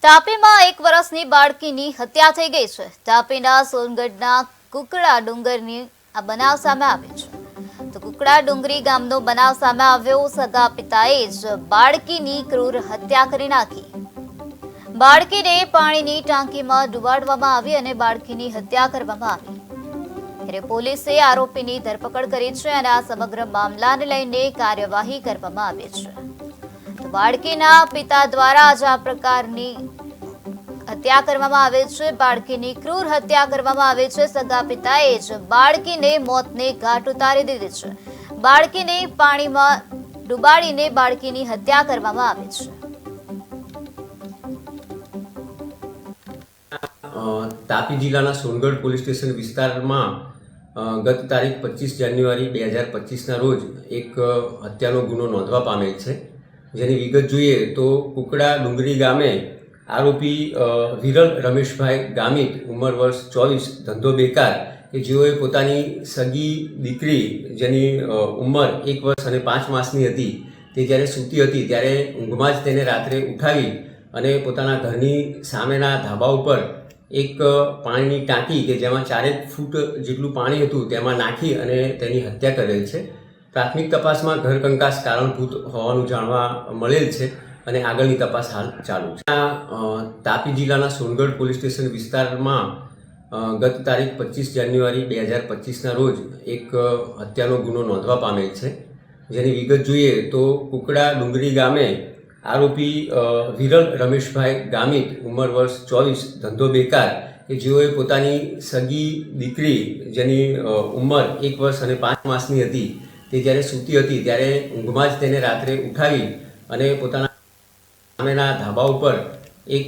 તાપીમાં 1 વર્ષની બાળકીની હત્યા થઈ ગઈ છે। તાપીના સોનગઢના કુકડા ડુંગરની આ બનાવ સામે આવ્યો છે। તો કુકડા ડુંગરી ગામનો બનાવ સામે આવ્યો। સગા પિતાએ જ બાળકીની ક્રૂર હત્યા કરી નાખી। બાળકીને પાણીની ટાંકીમાં ડુબાડવામાં આવી અને બાળકીની હત્યા કરવામાં આવી। ત્યારે પોલીસે આરોપીની ધરપકડ કરી છે અને આ સમગ્ર મામલાને લઈને કાર્યવાહી કરવામાં આવી છે। બાળકીના પિતા દ્વારા જ આ પ્રકારની હત્યા કરવામાં આવે છે। બાળકીની ક્રૂર હત્યા કરવામાં આવે છે। સગા પિતાએ જ બાળકીને મોતને ઘાટ ઉતારી દીધી છે। બાળકીને પાણીમાં ડુબાડીને બાળકીની હત્યા કરવામાં આવી છે। તાપી જિલ્લાના સોનગઢ પોલીસ સ્ટેશન વિસ્તારમાં ગત તારીખ 25 જાન્યુઆરી 2025ના રોજ એક હત્યાનો ગુનો નોંધવા પામેલ છે। જેની વિગત જોઈએ તો કુકડા ડુંગરી ગામે આરોપી વિરલ રમેશભાઈ ગામિત ઉંમર વર્ષ 24 ધંધો બેકાર કે જેઓએ પોતાની સગી દીકરી જેની ઉંમર 1 વર્ષ અને 5 માસની હતી તે જ્યારે સૂતી હતી ત્યારે ઊંઘમાં જ તેને રાત્રે ઉઠાવી અને પોતાના ઘરની સામેના ધાબા ઉપર એક પાણીની ટાંકી કે જેમાં 4 ફૂટ જેટલું પાણી હતું તેમાં નાખી અને તેની હત્યા કરેલ છે। પ્રાથમિક તપાસમાં ઘર કંકાસ કારણભૂત હોવાનું જાણવા મળેલ છે અને આગળની તપાસ હાલ ચાલુ છે। તાપી જિલ્લાના સોનગઢ પોલીસ સ્ટેશન વિસ્તારમાં ગત તારીખ 25 જાન્યુઆરી 2025ના રોજ એક હત્યાનો ગુનો નોંધવા પામેલ છે। જેની વિગત જોઈએ તો કુકડા ડુંગરી ગામે આરોપી વિરલ રમેશભાઈ ગામિત ઉંમર વર્ષ 24 ધંધો બેકાર કે જેઓએ પોતાની સગી દીકરી જેની ઉંમર 1 વર્ષ અને 5 માસની હતી તે જ્યારે સૂતી હતી ત્યારે ઊંઘમાં જ તેને રાત્રે ઉઠાવી અને પોતાના સામેના ધાબા ઉપર એક